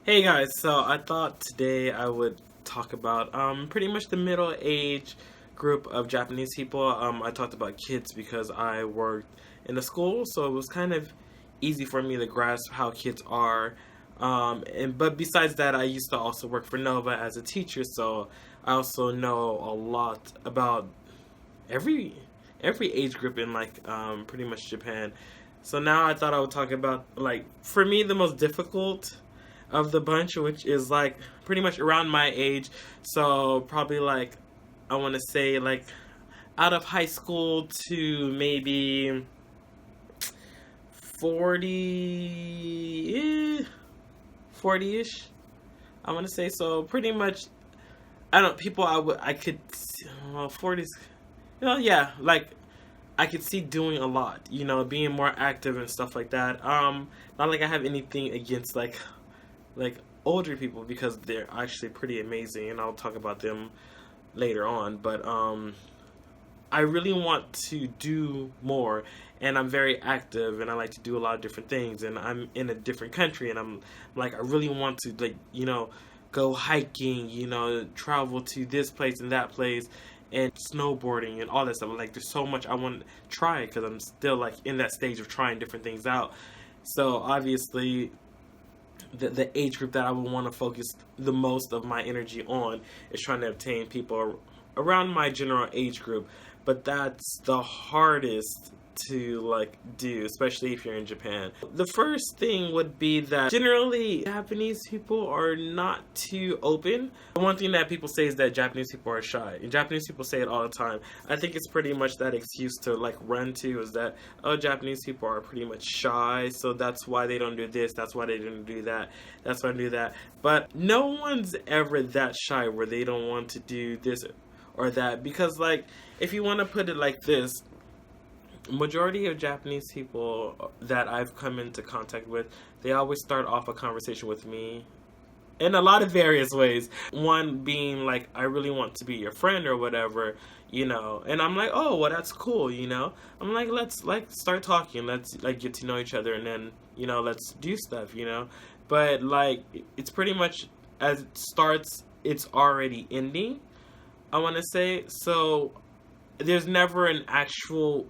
Hey guys, so I thought today I would talk about pretty much the middle age group of Japanese people. I talked about kids because I worked in a school, so it was kind of easy for me to grasp how kids are. But besides that, I used to also work for Nova as a teacher, so I also know a lot about every every age group in pretty much Japan. So now I thought I would talk about for me the most difficult of the bunch, which is like pretty much around my age. So probably I want to say out of high school to maybe 40 ish. I want to say so. Pretty much, I don't people I could 40s. Yeah, I could see doing a lot. Being more active and stuff like that. Not like I have anything against like older people because they're actually pretty amazing, and I'll talk about them later on. But I really want to do more, and I'm very active, and I like to do a lot of different things. And I'm in a different country, and I'm I really want to go hiking, travel to this place and that place, and snowboarding and all that stuff. There's so much I want to try because I'm still in that stage of trying different things out. So obviously, the age group that I would want to focus the most of my energy on is trying to obtain people around my general age group. But that's the hardest to do, especially if you're in Japan. The first thing would be that generally Japanese people are not too open. One thing that people say is that Japanese people are shy, and Japanese people say it all the time. I think it's pretty much that excuse to run to is that, oh, Japanese people are pretty much shy, so that's why they don't do this, that's why they don't do that, that's why they do that. But no one's ever that shy where they don't want to do this or that, because if you want to put it like this, majority of Japanese people that I've come into contact with, they always start off a conversation with me in a lot of various ways. One being I really want to be your friend or whatever, and I'm like, oh, well, that's cool, I'm like, let's start talking, let's get to know each other, and then let's do stuff, but it's pretty much as it starts, it's already ending, I want to say. So there's never an actual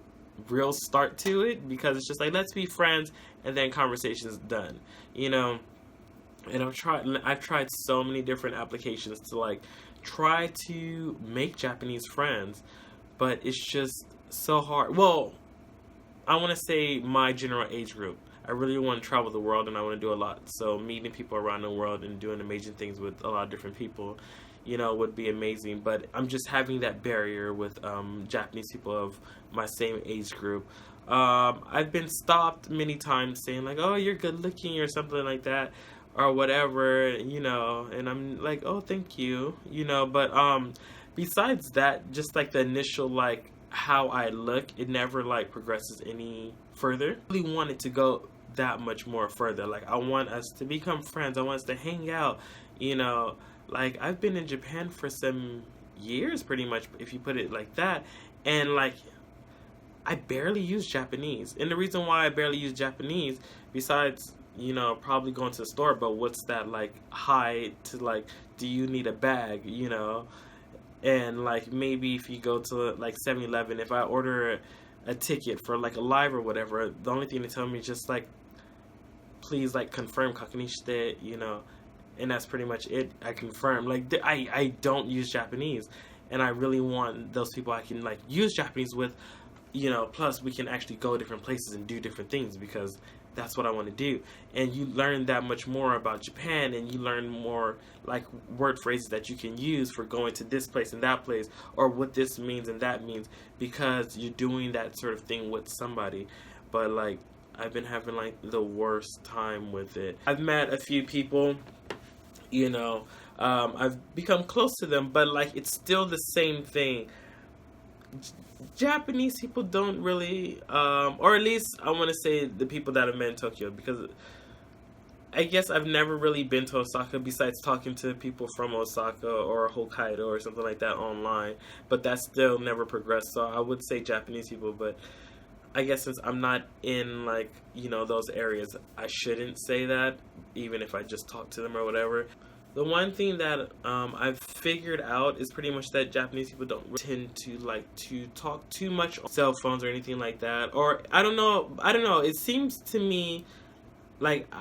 real start to it, because it's just let's be friends, and then conversation's done, and I've tried so many different applications to try to make Japanese friends, but it's just so hard. Well, I want to say my general age group, I really want to travel the world, and I want to do a lot, so meeting people around the world and doing amazing things with a lot of different people would be amazing. But I'm just having that barrier with Japanese people of my same age group. I've been stopped many times saying oh, you're good looking or something like that or whatever, and I'm like, oh, thank you, but besides that, just the initial how I look, it never progresses any further. I really want it to go that much more further. I want us to become friends, I want us to hang out, I've been in Japan for some years, pretty much, if you put it like that, and I barely use Japanese. And the reason why I barely use Japanese, besides probably going to the store, but what's that hi to do you need a bag, and maybe if you go to 7-Eleven, if I order a ticket for a live or whatever, the only thing they tell me is just please confirm kakunishite, and that's pretty much it. I confirm. I don't use Japanese, and I really want those people I can use Japanese with, plus we can actually go different places and do different things, because that's what I want to do. And you learn that much more about Japan, and you learn more word phrases that you can use for going to this place and that place, or what this means and that means, because you're doing that sort of thing with somebody. But I've been having the worst time with it. I've met a few people, I've become close to them, but it's still the same thing. Japanese people don't really, or at least I want to say the people that I've met in Tokyo, because I guess I've never really been to Osaka besides talking to people from Osaka or Hokkaido or something like that online, but that still never progressed. So I would say Japanese people, but I guess since I'm not in like, you know, those areas, I shouldn't say that, even if I just talk to them or whatever. The one thing that I've figured out is pretty much that Japanese people don't tend to like to talk too much on cell phones or anything like that. Or I don't know. It seems to me like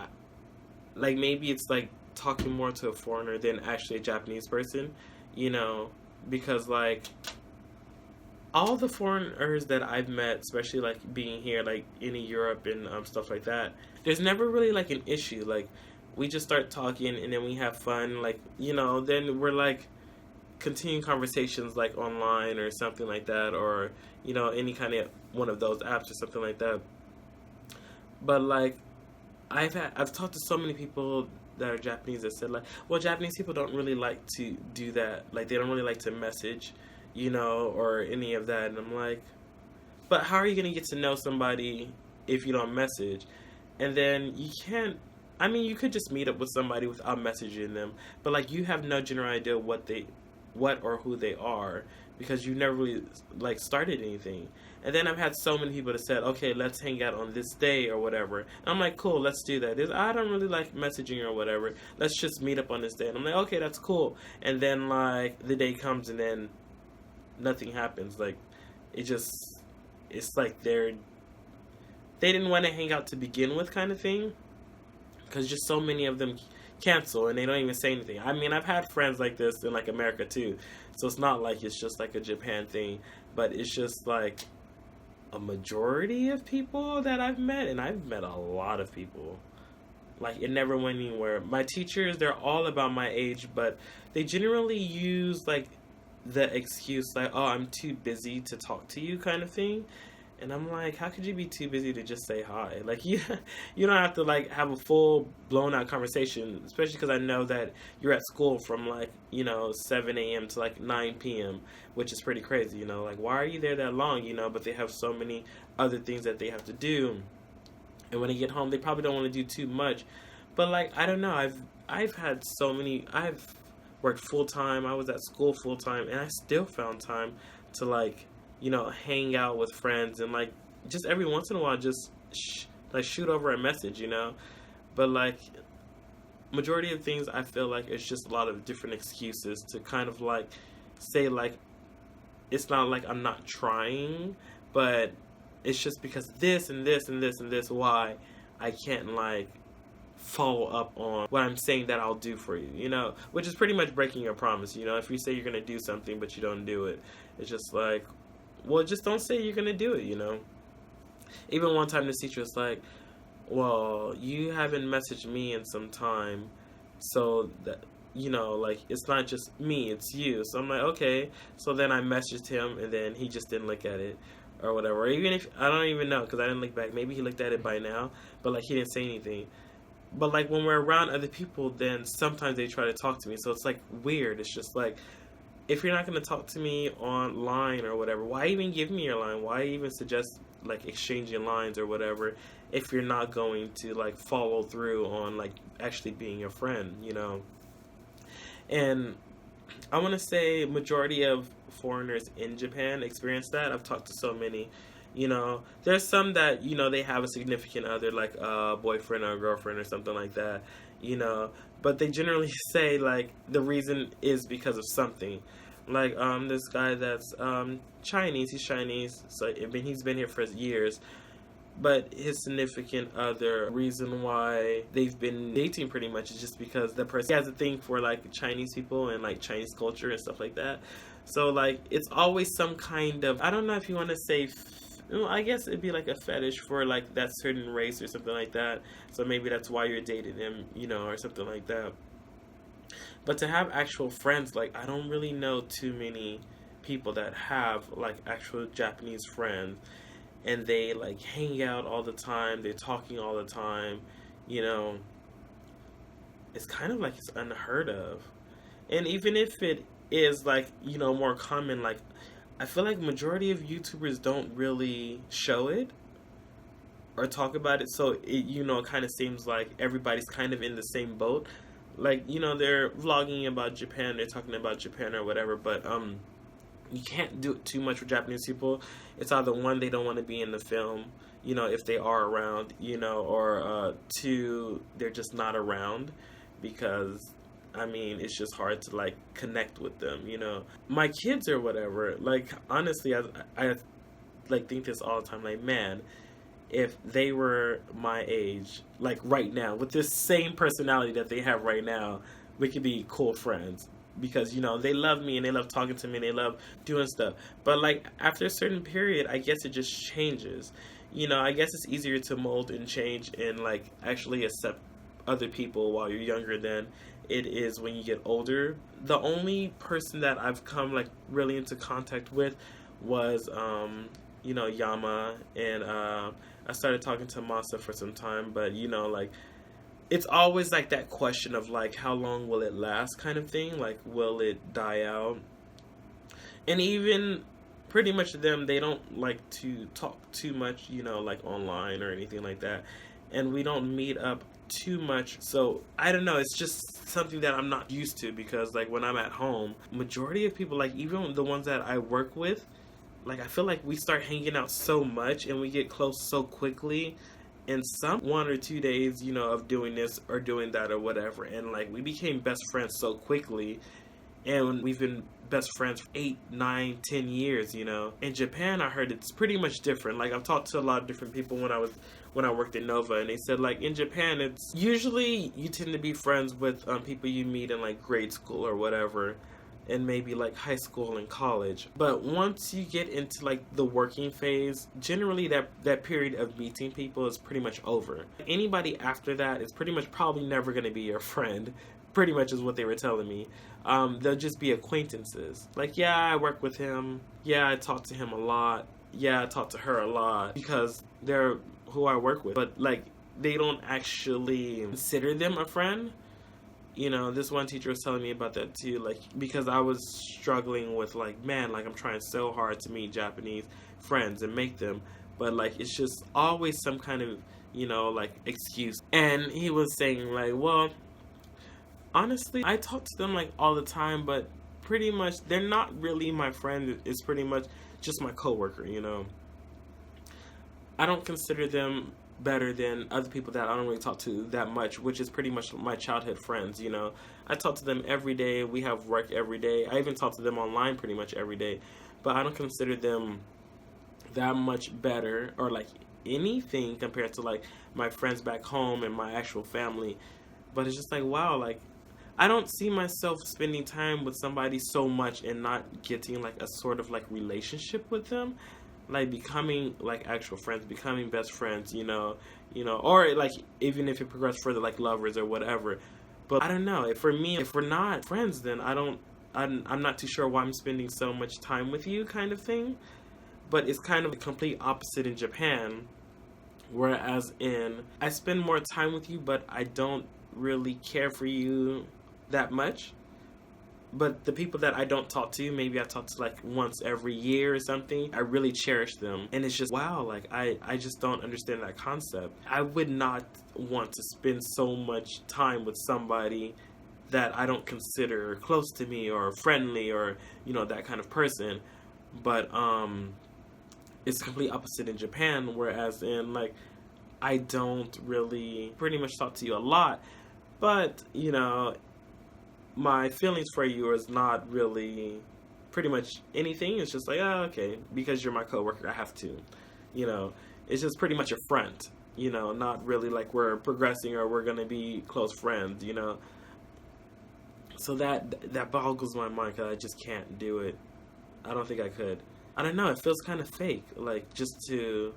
like maybe it's like talking more to a foreigner than actually a Japanese person, you know, because like all the foreigners that I've met, especially like being here, like in Europe and stuff like that, there's never really like an issue. Like we just start talking and then we have fun, like, you know, then we're like continuing conversations like online or something like that, or you know, any kind of one of those apps or something like that. But like I've talked to so many people that are Japanese that said like, well, Japanese people don't really like to do that. Like they don't really like to message, you know, or any of that. And I'm like, but how are you gonna get to know somebody if you don't message? And then you can't. I mean, you could just meet up with somebody without messaging them, but like you have no general idea what or who they are because you never really like started anything. And then I've had so many people that said, okay, let's hang out on this day or whatever. And I'm like, cool, let's do that. I don't really like messaging or whatever. Let's just meet up on this day. And I'm like, okay, that's cool. And then like the day comes and then nothing happens. Like it's like they didn't want to hang out to begin with, kind of thing, because just so many of them cancel and they don't even say anything. I mean, I've had friends like this in like America too, so it's not like it's just like a Japan thing, but it's just like a majority of people that I've met, and I've met a lot of people. Like it never went anywhere. My teachers, they're all about my age, but they generally use like the excuse like, oh, I'm too busy to talk to you, kind of thing. And I'm like, how could you be too busy to just say hi? Like, you don't have to like have a full blown out conversation, especially because I know that you're at school from like, you know, 7 a.m. to like 9 p.m., which is pretty crazy, you know. Like, why are you there that long, you know? But they have so many other things that they have to do. And when they get home, they probably don't want to do too much. But like, I don't know. I've had so many. I've worked full time. I was at school full time, and I still found time to like, you know, hang out with friends and like just every once in a while just like shoot over a message, you know. But like majority of things I feel like it's just a lot of different excuses to kind of like say like it's not like I'm not trying, but it's just because this and this and this and this why I can't like follow up on what I'm saying that I'll do for you, you know, which is pretty much breaking your promise, you know. If you say you're gonna do something but you don't do it, it's just like, well, just don't say you're gonna do it, you know. Even one time the teacher was like, well, you haven't messaged me in some time, so that, you know, like it's not just me, it's you. So I'm like, okay. So then I messaged him and then he just didn't look at it or whatever. Or even if I don't even know because I didn't look back, maybe he looked at it by now, but like he didn't say anything. But like when we're around other people, then sometimes they try to talk to me, so it's like weird. It's just like, if you're not going to talk to me online or whatever, why even give me your line? Why even suggest like exchanging lines or whatever if you're not going to like follow through on like actually being a friend, you know? And I want to say majority of foreigners in Japan experience that. I've talked to so many, you know. There's some that, you know, they have a significant other, like a boyfriend or a girlfriend or something like that, you know. But they generally say like the reason is because of something. Like this guy that's Chinese, he's Chinese, so I mean he's been here for years. But his significant other reason why they've been dating pretty much is just because the person has a thing for like Chinese people and like Chinese culture and stuff like that. So like it's always some kind of, I don't know if you want to say, well, I guess it'd be like a fetish for like that certain race or something like that. So maybe that's why you're dating him, you know, or something like that. But to have actual friends, like I don't really know too many people that have like actual Japanese friends. And they like hang out all the time, they're talking all the time, you know. It's kind of like it's unheard of. And even if it is like, you know, more common, like I feel like majority of YouTubers don't really show it or talk about it, so it, you know, kind of seems like everybody's kind of in the same boat. Like, you know, they're vlogging about Japan, they're talking about Japan or whatever, but you can't do it too much with Japanese people. It's either one, they don't want to be in the film, you know, if they are around, you know, or two, they're just not around, because I mean, it's just hard to like connect with them, you know. My kids or whatever, like honestly, I like think this all the time, like man, if they were my age, like right now, with this same personality that they have right now, we could be cool friends. Because, you know, they love me and they love talking to me and they love doing stuff. But, like, after a certain period, I guess it just changes. You know, I guess it's easier to mold and change and, like, actually accept other people while you're younger than it is when you get older. The only person that I've come, like, really into contact with was, you know, Yama. And I started talking to Masa for some time. But, you know, like, it's always like that question of like how long will it last kind of thing, like will it die out. And even pretty much them, they don't like to talk too much, you know, like online or anything like that, and we don't meet up too much. So I don't know, it's just something that I'm not used to, because like when I'm at home, majority of people, like even the ones that I work with, like I feel like we start hanging out so much and we get close so quickly in some 1 or 2 days, you know, of doing this or doing that or whatever. And like we became best friends so quickly, and we've been best friends for 8, 9, 10 years, you know. In Japan, I heard it's pretty much different. Like I've talked to a lot of different people when I worked in Nova, and they said like in Japan, it's usually you tend to be friends with people you meet in like grade school or whatever, and maybe like high school and college. But once you get into like the working phase, generally that period of meeting people is pretty much over. Anybody after that is pretty much probably never going to be your friend, pretty much is what they were telling me. They'll just be acquaintances. Like, yeah, I work with him. Yeah, I talk to him a lot. Yeah, I talk to her a lot, because they're who I work with. But like, they don't actually consider them a friend. You know, this one teacher was telling me about that too, like, because I was struggling with, like, man, like, I'm trying so hard to meet Japanese friends and make them, but, like, it's just always some kind of, you know, like, excuse. And he was saying, like, well, honestly, I talk to them, like, all the time, but pretty much, they're not really my friend. It's pretty much just my coworker, you know. I don't consider them better than other people that I don't really talk to that much, which is pretty much my childhood friends, you know. I talk to them every day. We have work every day. I even talk to them online pretty much every day. But I don't consider them that much better or like anything compared to like my friends back home and my actual family. But it's just like, wow, like I don't see myself spending time with somebody so much and not getting like a sort of like relationship with them, like becoming like actual friends, becoming best friends, you know, or like even if it progresses further, like lovers or whatever. But I don't know. For me, if we're not friends, then I'm not too sure why I'm spending so much time with you, kind of thing. But it's kind of the complete opposite in Japan, whereas I spend more time with you, but I don't really care for you that much. But the people that I don't talk to, maybe I talk to like once every year or something, I really cherish them. And it's just, wow, like I just don't understand that concept. I would not want to spend so much time with somebody that I don't consider close to me or friendly or, you know, that kind of person. But it's the complete opposite in Japan, whereas in like I don't really pretty much talk to you a lot. But, you know, my feelings for you is not really pretty much anything. It's just like, oh, okay, because you're my coworker, I have to. You know, it's just pretty much a front, you know, not really like we're progressing or we're going to be close friends, you know. So that boggles my mind, because I just can't do it. I don't think I could. I don't know, it feels kind of fake, like just to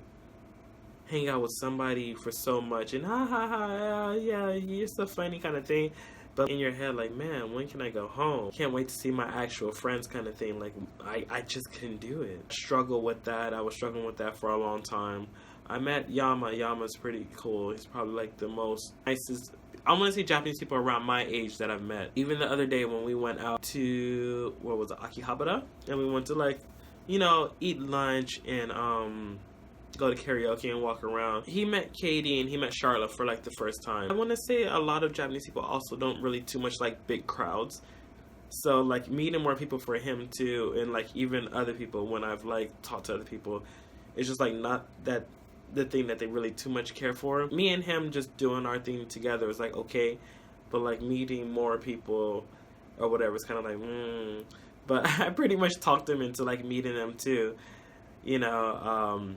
hang out with somebody for so much and ha ha ha, yeah, you're so funny kind of thing. But in your head, like, man, when can I go home? Can't wait to see my actual friends kind of thing. Like, I just couldn't do it. Struggle with that. I was struggling with that for a long time. I met Yama. Yama's pretty cool. He's probably like the most nicest, I want to say, Japanese people around my age that I've met. Even the other day when we went out to, what was it, Akihabara? And we went to like, you know, eat lunch and go to karaoke and walk around. He met Katie and he met Charlotte for like the first time. I want to say a lot of Japanese people also don't really too much like big crowds. So like meeting more people for him too, and like even other people when I've like talked to other people, it's just like not that the thing that they really too much care for. Me and him just doing our thing together is like okay, but like meeting more people or whatever is kind of like But I pretty much talked him into like meeting them too, you know.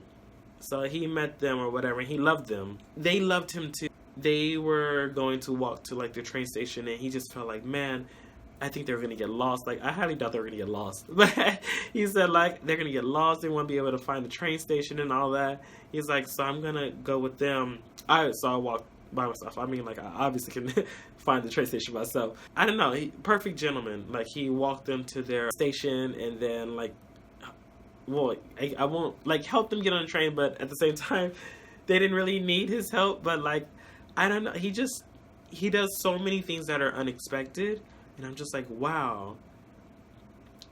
So he met them or whatever, and he loved them. They loved him too. They were going to walk to like the train station, and he just felt like, man, I think they're gonna get lost. Like I highly doubt they were gonna get lost, but he said like they're gonna get lost. They won't be able to find the train station and all that. He's like, so I'm gonna go with them. I walked by myself. I mean, like I obviously can find the train station myself. I don't know. Perfect gentleman. Like he walked them to their station, and then like, well, I won't like help them get on the train, but at the same time, they didn't really need his help. But like, I don't know. He does so many things that are unexpected. And I'm just like, wow.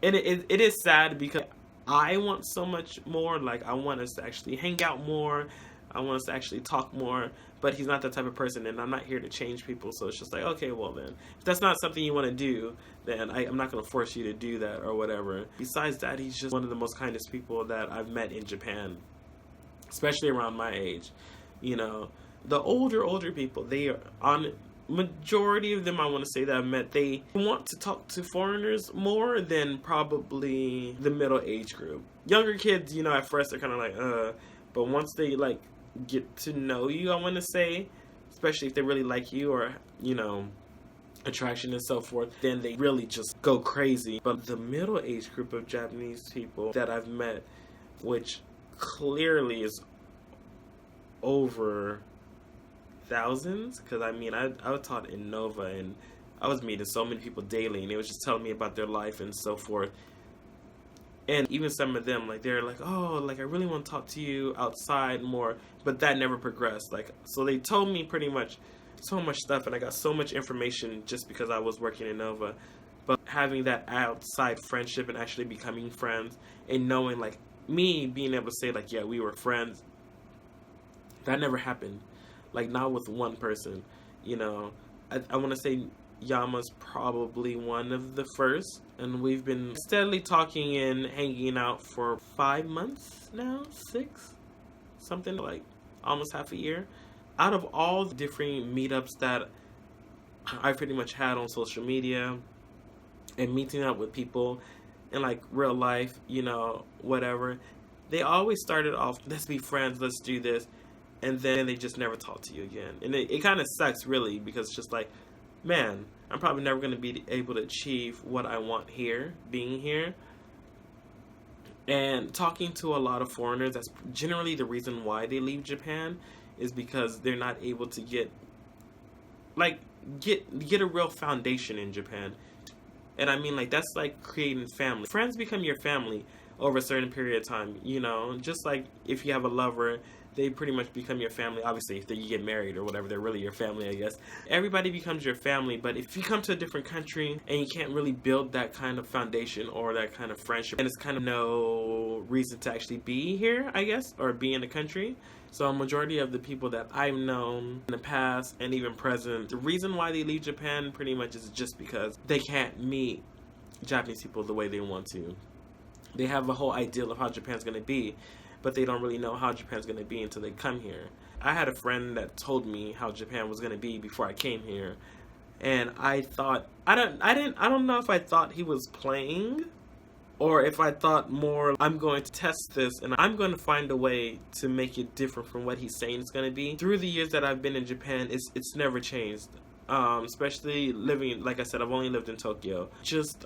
And it is sad because I want so much more. Like, I want us to actually hang out more. I want us to actually talk more. But he's not that type of person, and I'm not here to change people. So it's just like, okay, well then. If that's not something you want to do, then I'm not going to force you to do that or whatever. Besides that, he's just one of the most kindest people that I've met in Japan. Especially around my age. You know, the older people, they are on... Majority of them I want to say that I've met, they want to talk to foreigners more than probably the middle age group. Younger kids, you know, at first they're kind of like, but once they like get to know you, I want to say, especially if they really like you or, you know, attraction and so forth, then they really just go crazy. But the middle age group of Japanese people that I've met, which clearly is over thousands, because I mean I was taught in Nova, and I was meeting so many people daily, and they was just telling me about their life and so forth. And even some of them, like they're like, oh, like I really want to talk to you outside more, but that never progressed. Like, so they told me pretty much so much stuff, and I got so much information just because I was working in Nova. But having that outside friendship and actually becoming friends and knowing like me being able to say like, yeah, we were friends, that never happened. Like, not with one person, you know. I want to say Yama's probably one of the first. And we've been steadily talking and hanging out for 5 months now, 6? Something like almost half a year. Out of all the different meetups that I pretty much had on social media and meeting up with people in, like, real life, you know, whatever, they always started off, let's be friends, let's do this. And then they just never talk to you again. And it kind of sucks, really, because it's just like, man, I'm probably never going to be able to achieve what I want here, being here. And talking to a lot of foreigners, that's generally the reason why they leave Japan, is because they're not able to get a real foundation in Japan. And I mean, like, that's like creating family. Friends become your family over a certain period of time, you know? Just like if you have a lover, they pretty much become your family. Obviously, if you get married or whatever, they're really your family, I guess. Everybody becomes your family, but if you come to a different country and you can't really build that kind of foundation or that kind of friendship, and it's kind of no reason to actually be here, I guess, or be in the country. So a majority of the people that I've known in the past and even present, the reason why they leave Japan pretty much is just because they can't meet Japanese people the way they want to. They have a whole ideal of how Japan's going to be, but they don't really know how Japan's going to be until they come here. I had a friend that told me how Japan was going to be before I came here, and I thought, I don't know if I thought he was playing, or if I thought more, I'm going to test this and I'm going to find a way to make it different from what he's saying it's going to be. Through the years that I've been in Japan, it's never changed. Especially living, like I said, I've only lived in Tokyo. Just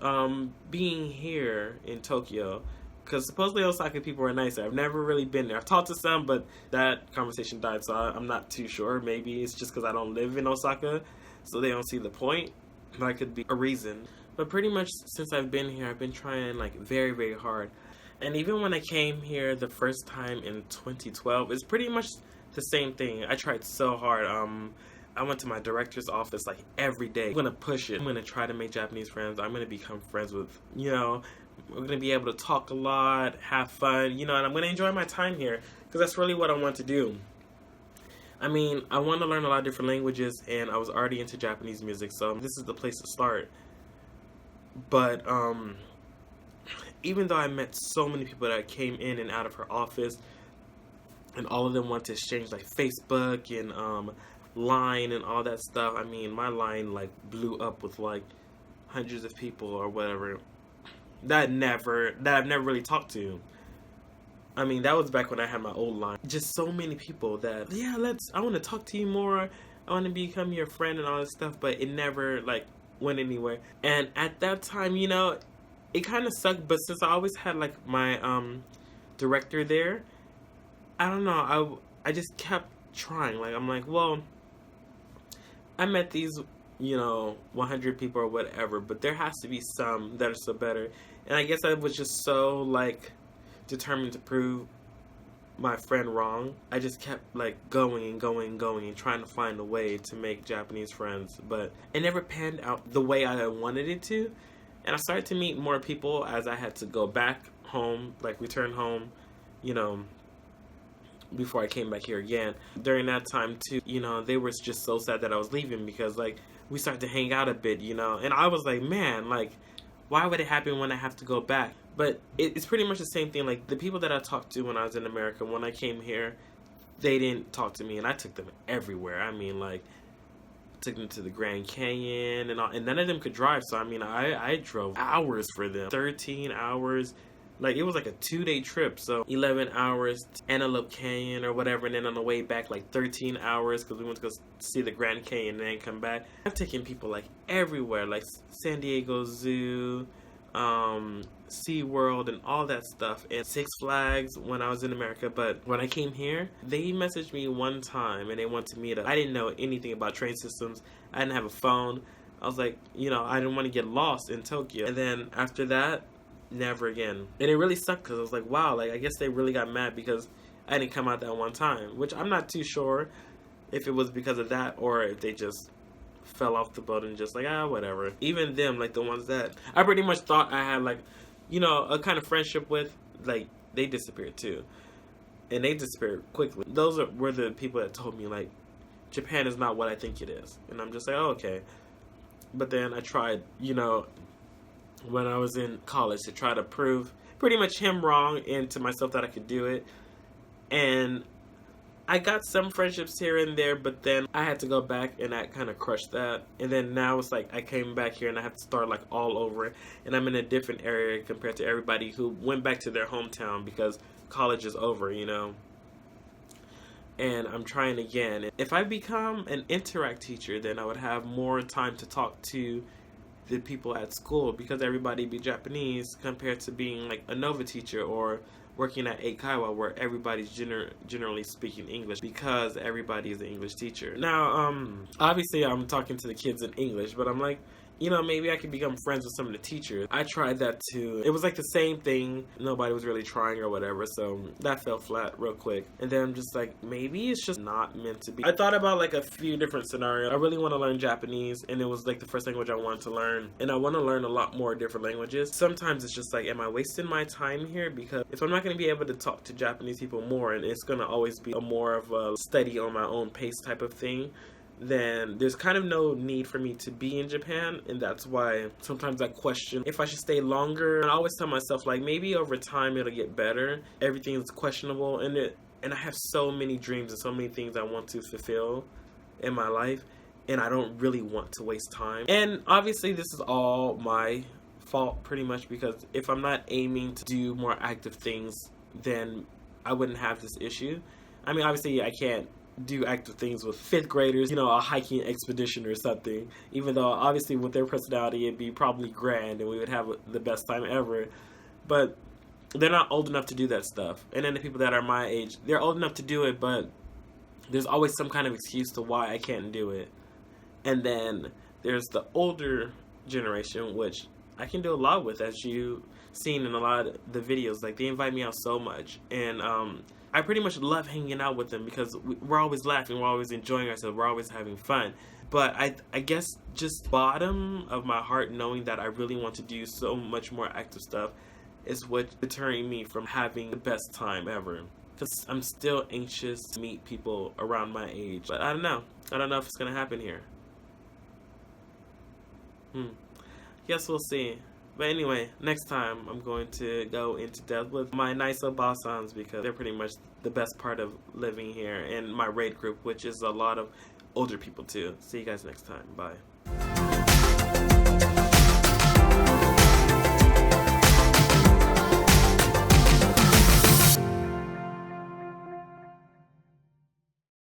being here in Tokyo, because supposedly Osaka people are nicer. I've never really been there. I've talked to some, but that conversation died, so I'm not too sure. Maybe it's just because I don't live in Osaka, so they don't see the point. That could be a reason. But pretty much since I've been here, I've been trying like very, very hard. And even when I came here the first time in 2012, it's pretty much the same thing. I tried so hard. I went to my director's office like every day. I'm going to push it. I'm going to try to make Japanese friends. I'm going to become friends with, you know, we're going to be able to talk a lot, have fun, you know, and I'm going to enjoy my time here because that's really what I want to do. I mean, I want to learn a lot of different languages, and I was already into Japanese music, so this is the place to start. But even though I met so many people that came in and out of her office, and all of them want to exchange like Facebook and line and all that stuff. I mean, my line like blew up with like hundreds of people or whatever that I've never really talked to. I mean, that was back when I had my old line. Just so many people that, yeah, I want to talk to you more. I want to become your friend and all this stuff, but it never like went anywhere. And at that time, you know, it kind of sucked, but since I always had like my director there, I don't know, I just kept trying. Like, I'm like, well, I met these, you know, 100 people or whatever, but there has to be some that are so better. And I guess I was just so like determined to prove my friend wrong. I just kept like going and going and going and trying to find a way to make Japanese friends, but it never panned out the way I wanted it to. And I started to meet more people as I had to go back home, like return home, you know, before I came back here again. During that time too, you know, they were just so sad that I was leaving, because like we started to hang out a bit, you know, and I was like, man, like, why would it happen when I have to go back? But it's pretty much the same thing. Like, the people that I talked to when I was in America, when I came here, they didn't talk to me, and I took them everywhere. I mean, like, took them to the Grand Canyon and all, and none of them could drive, so I mean, I drove hours for them, 13 hours. Like, it was like a 2-day trip, so 11 hours to Antelope Canyon or whatever, and then on the way back, like 13 hours, because we went to go see the Grand Canyon and then come back. I've taken people like everywhere, like San Diego Zoo, SeaWorld, and all that stuff, and Six Flags when I was in America. But when I came here, they messaged me one time and they wanted to meet up. I didn't know anything about train systems. I didn't have a phone. I was like, you know, I didn't want to get lost in Tokyo. And then after that, never again. And it really sucked, because I was like, wow, like, I guess they really got mad because I didn't come out that one time, which I'm not too sure if it was because of that or if they just fell off the boat and just like, whatever. Even them, like the ones that I pretty much thought I had like, you know, a kind of friendship with, like, they disappeared too. And they disappeared quickly. Those were the people that told me, like, Japan is not what I think it is. And I'm just like, oh, okay. But then I tried, you know, when I was in college, to try to prove pretty much him wrong and to myself that I could do it. And I got some friendships here and there, but then I had to go back and that kind of crushed that. And then now it's like I came back here and I have to start like all over, and I'm in a different area compared to everybody who went back to their hometown because college is over, you know. And I'm trying again. If I become an Interact teacher, then I would have more time to talk to the people at school, because everybody be Japanese, compared to being like a Nova teacher or working at Eikaiwa, where everybody's generally speaking English, because everybody is an English teacher. Now, obviously I'm talking to the kids in English, but I'm like, you know, maybe I could become friends with some of the teachers. I tried that too. It was like the same thing. Nobody was really trying or whatever, so that fell flat real quick. And then I'm just like, maybe it's just not meant to be. I thought about like a few different scenarios. I really want to learn Japanese, and it was like the first language I wanted to learn. And I want to learn a lot more different languages. Sometimes it's just like, am I wasting my time here? Because if I'm not going to be able to talk to Japanese people more, and it's going to always be a more of a study on my own pace type of thing, then there's kind of no need for me to be in Japan. And that's why sometimes I question if I should stay longer. And I always tell myself, like, maybe over time it'll get better. Everything's questionable, and I have so many dreams and so many things I want to fulfill in my life, and I don't really want to waste time. And obviously this is all my fault pretty much, because if I'm not aiming to do more active things, then I wouldn't have this issue. I mean, obviously I can't do active things with 5th graders, you know, a hiking expedition or something, even though obviously with their personality it'd be probably grand and we would have the best time ever. But they're not old enough to do that stuff. And then the people that are my age, they're old enough to do it, but there's always some kind of excuse to why I can't do it. And then there's the older generation, which I can do a lot with, as you've seen in a lot of the videos. Like, they invite me out so much, and I pretty much love hanging out with them, because we're always laughing, we're always enjoying ourselves, we're always having fun. But I guess just bottom of my heart, knowing that I really want to do so much more active stuff is what's deterring me from having the best time ever. Because I'm still anxious to meet people around my age. But I don't know. I don't know if it's going to happen here. Yes, we'll see. But anyway, next time I'm going to go into depth with my nice Obasans because they're pretty much the best part of living here, and my raid group, which is a lot of older people too. See you guys next time. Bye.